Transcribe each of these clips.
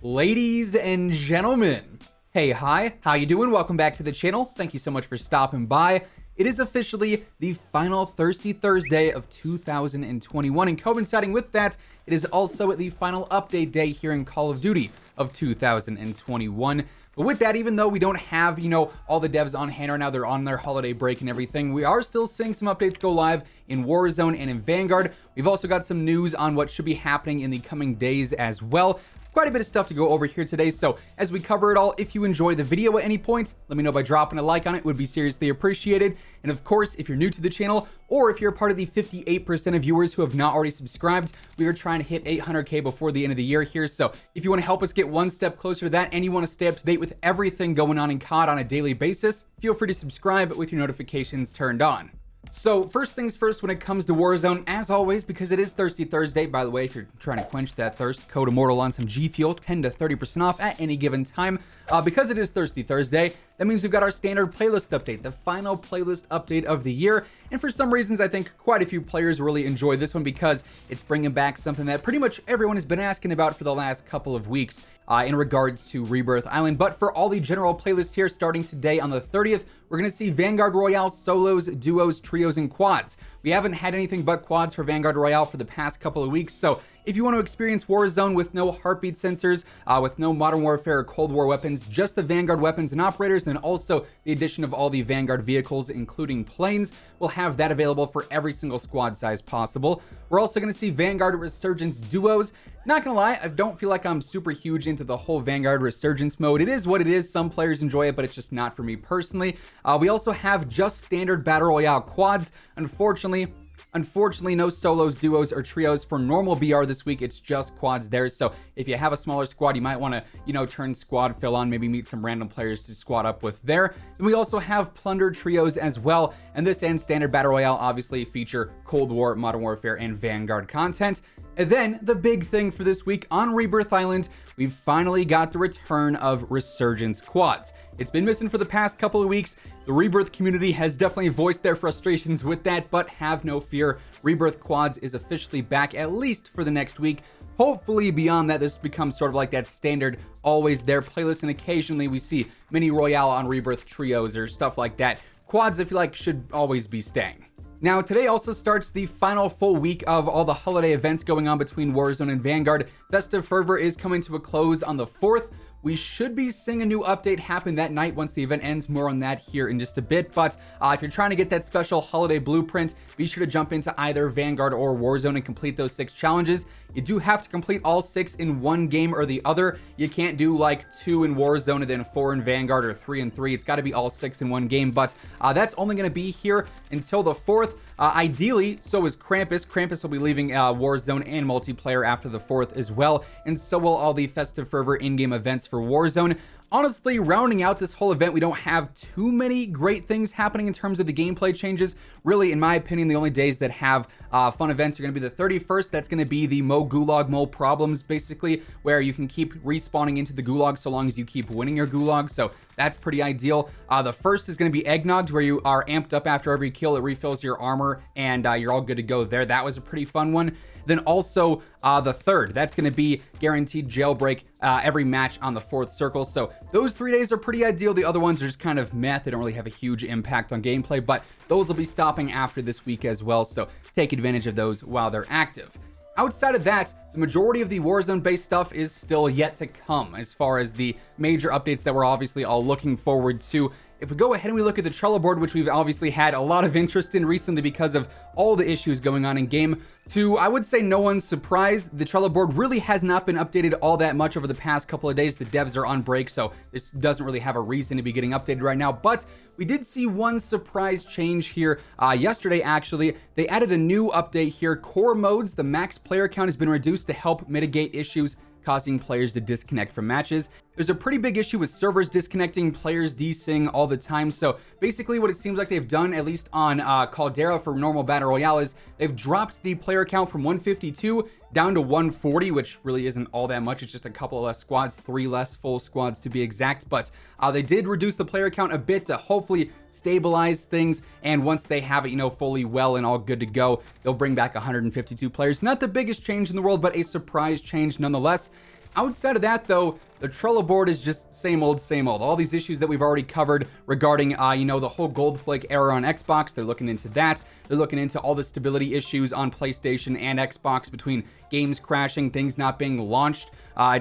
Ladies and gentlemen, hey, hi, how you doing? Welcome back to the channel. Thank you so much for stopping by. It is officially the final Thirsty Thursday of 2021, and coinciding with that, it is also the final update day here in Call of Duty of 2021. But with that, even though we don't have, all the devs on hand right now, they're on their holiday break and everything, we are still seeing some updates go live in Warzone and in Vanguard. We've also got some news on what should be happening in the coming days as well. Quite a bit of stuff to go over here today, so as we cover it all, if you enjoy the video at any point, let me know by dropping a like on it. It would be seriously appreciated. And of course, if you're new to the channel, or if you're a part of the 58% of viewers who have not already subscribed, we are trying to hit 800K before the end of the year here. So if you want to help us get one step closer to that, and you want to stay up to date with everything going on in COD on a daily basis, feel free to subscribe with your notifications turned on. So first things first, when it comes to Warzone, as always, because it is Thirsty Thursday, by the way, if you're trying to quench that thirst, code Immortal on some G Fuel, 10 to 30% off at any given time. Because it is Thirsty Thursday, that means we've got our standard playlist update, the final playlist update of the year. And for some reasons, I think quite a few players really enjoy this one because it's bringing back something that pretty much everyone has been asking about for the last couple of weeks in regards to Rebirth Island. But for all the general playlists here, starting today on the 30th, we're going to see Vanguard Royale solos, duos, trios, and quads. We haven't had anything but quads for Vanguard Royale for the past couple of weeks, so if you want to experience Warzone with no heartbeat sensors, with no Modern Warfare or Cold War weapons, just the Vanguard weapons and operators, and also the addition of all the Vanguard vehicles, including planes, we'll have that available for every single squad size possible. We're also going to see Vanguard Resurgence duos. Not gonna lie, I don't feel like I'm super huge into the whole Vanguard Resurgence mode. It is what it is. Some players enjoy it, but it's just not for me personally. We also have just standard Battle Royale quads. Unfortunately, no solos, duos, or trios for normal BR this week. It's just quads there. So if you have a smaller squad, you might want to, turn squad fill on, maybe meet some random players to squad up with there. Then we also have plunder trios as well. And this and standard Battle Royale obviously feature Cold War, Modern Warfare, and Vanguard content. And then the big thing for this week on Rebirth Island, we've finally got the return of Resurgence quads. It's been missing for the past couple of weeks. The Rebirth community has definitely voiced their frustrations with that, but have no fear. Rebirth quads is officially back, at least for the next week. Hopefully beyond that, this becomes sort of like that standard always there playlist, and occasionally we see mini Royale on Rebirth trios or stuff like that. Quads, I feel like, should always be staying. Now, today also starts the final full week of all the holiday events going on between Warzone and Vanguard. Festive Fervor is coming to a close on the 4th. We should be seeing a new update happen that night once the event ends. More on that here in just a bit. But if you're trying to get that special holiday blueprint, be sure to jump into either Vanguard or Warzone and complete those 6 challenges. You do have to complete all 6 in one game or the other. You can't do like 2 in Warzone and then 4 in Vanguard or 3 and 3. It's got to be all 6 in one game. But that's only going to be here until the 4th. Ideally, so is Krampus. Krampus will be leaving Warzone and multiplayer after the 4th as well. And so will all the Festive Fervor in-game events for Warzone. Honestly, rounding out this whole event, we don't have too many great things happening in terms of the gameplay changes. Really, in my opinion, the only days that have fun events are going to be the 31st. That's going to be the Mo Gulag Mo Problems, basically, where you can keep respawning into the Gulag so long as you keep winning your Gulag. So that's pretty ideal. The first is going to be Eggnogged, where you are amped up after every kill. It refills your armor, and you're all good to go there. That was a pretty fun one. Then also the 3rd, that's going to be guaranteed jailbreak every match on the 4th circle. So those 3 days are pretty ideal. The other ones are just kind of meh. They don't really have a huge impact on gameplay, but those will be stopping after this week as well. So take advantage of those while they're active. Outside of that, the majority of the Warzone-based stuff is still yet to come as far as the major updates that we're obviously all looking forward to. If we go ahead and we look at the Trello board, which we've obviously had a lot of interest in recently because of all the issues going on in game, to, I would say, no one's surprise, the Trello board really has not been updated all that much over the past couple of days. The devs are on break, so this doesn't really have a reason to be getting updated right now. But we did see one surprise change here yesterday, actually. They added a new update here. Core modes, the max player count has been reduced to help mitigate issues causing players to disconnect from matches. There's a pretty big issue with servers disconnecting, players desync all the time. So basically what it seems like they've done, at least on Caldera for normal Battle Royale, is they've dropped the player count from 152 down to 140, which really isn't all that much. It's just a couple of less squads, 3 less full squads to be exact. But they did reduce the player count a bit to hopefully stabilize things. And once they have it, fully well and all good to go, they'll bring back 152 players. Not the biggest change in the world, but a surprise change nonetheless. Outside of that, though, the Trello board is just same old, same old. All these issues that we've already covered regarding, the whole gold flake error on Xbox, they're looking into that. They're looking into all the stability issues on PlayStation and Xbox between games crashing, things not being launched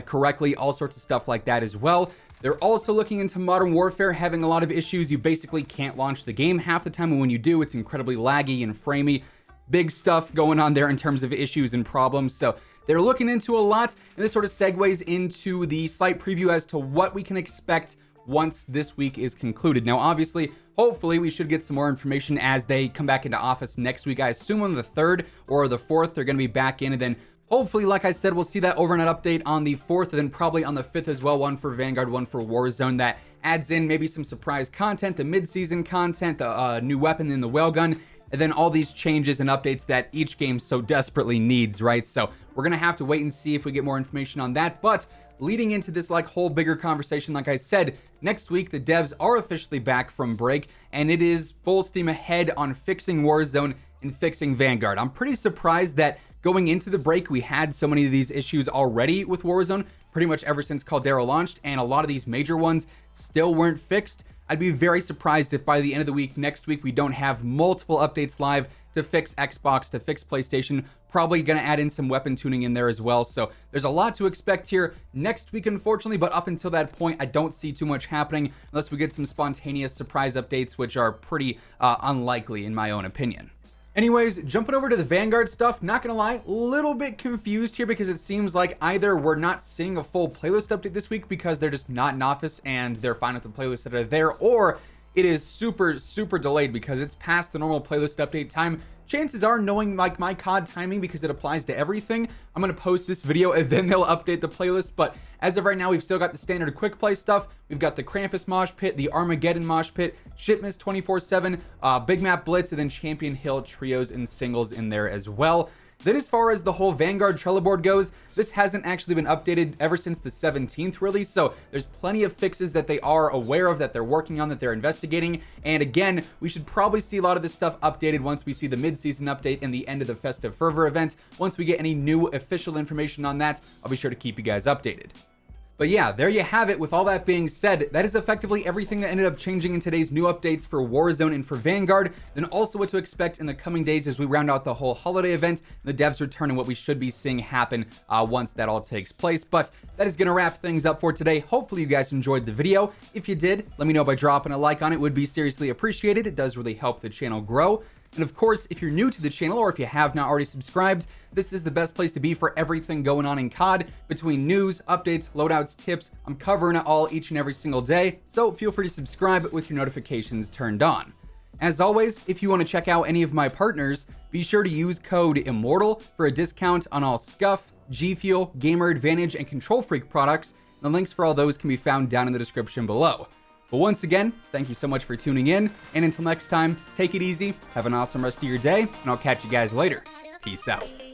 correctly, all sorts of stuff like that as well. They're also looking into Modern Warfare having a lot of issues. You basically can't launch the game half the time, and when you do, it's incredibly laggy and framey. Big stuff going on there in terms of issues and problems. So they're looking into a lot, and this sort of segues into the slight preview as to what we can expect once this week is concluded. Now, obviously, hopefully, we should get some more information as they come back into office next week. I assume on the 3rd or the 4th, they're going to be back in, and then hopefully, like I said, we'll see that overnight update on the 4th, and then probably on the 5th as well, one for Vanguard, one for Warzone, that adds in maybe some surprise content, the mid-season content, the new weapon in the whale gun, and then all these changes and updates that each game so desperately needs, right? So we're gonna have to wait and see if we get more information on that. But leading into this whole bigger conversation, like I said, next week the devs are officially back from break, and it is full steam ahead on fixing Warzone and fixing Vanguard. I'm pretty surprised that going into the break, we had so many of these issues already with Warzone, pretty much ever since Caldera launched, and a lot of these major ones still weren't fixed. I'd be very surprised if by the end of the week, next week, we don't have multiple updates live to fix Xbox, to fix PlayStation, probably gonna add in some weapon tuning in there as well. So there's a lot to expect here next week, unfortunately, but up until that point, I don't see too much happening unless we get some spontaneous surprise updates, which are pretty unlikely in my own opinion. Anyways, jumping over to the Vanguard stuff, not gonna lie, a little bit confused here because it seems like either we're not seeing a full playlist update this week because they're just not in office and they're fine with the playlists that are there, or it is super, super delayed because it's past the normal playlist update time. Chances are, knowing my COD timing, because it applies to everything, I'm gonna post this video and then they'll update the playlist. But as of right now, we've still got the standard quick play stuff. We've got the Krampus mosh pit, the Armageddon mosh pit, Shipments 24/7, Big Map Blitz, and then Champion Hill trios and singles in there as well. Then as far as the whole Vanguard Trello board goes, this hasn't actually been updated ever since the 17th release, so there's plenty of fixes that they are aware of, that they're working on, that they're investigating. And again, we should probably see a lot of this stuff updated once we see the mid-season update and the end of the Festive Fervor event. Once we get any new official information on that, I'll be sure to keep you guys updated. But yeah, there you have it. With all that being said, that is effectively everything that ended up changing in today's new updates for Warzone and for Vanguard. Then also what to expect in the coming days as we round out the whole holiday event, the devs return, and what we should be seeing happen once that all takes place. But that is going to wrap things up for today. Hopefully you guys enjoyed the video. If you did, let me know by dropping a like on it. It would be seriously appreciated. It does really help the channel grow. And of course, if you're new to the channel or if you have not already subscribed, this is the best place to be for everything going on in COD. Between news, updates, loadouts, tips, I'm covering it all each and every single day. So feel free to subscribe with your notifications turned on. As always, if you want to check out any of my partners, be sure to use code WHosImmortal for a discount on all Scuff, G Fuel, Gamer Advantage, and Control Freak products. The links for all those can be found down in the description below. But once again, thank you so much for tuning in, and until next time, take it easy, have an awesome rest of your day, and I'll catch you guys later. Peace out.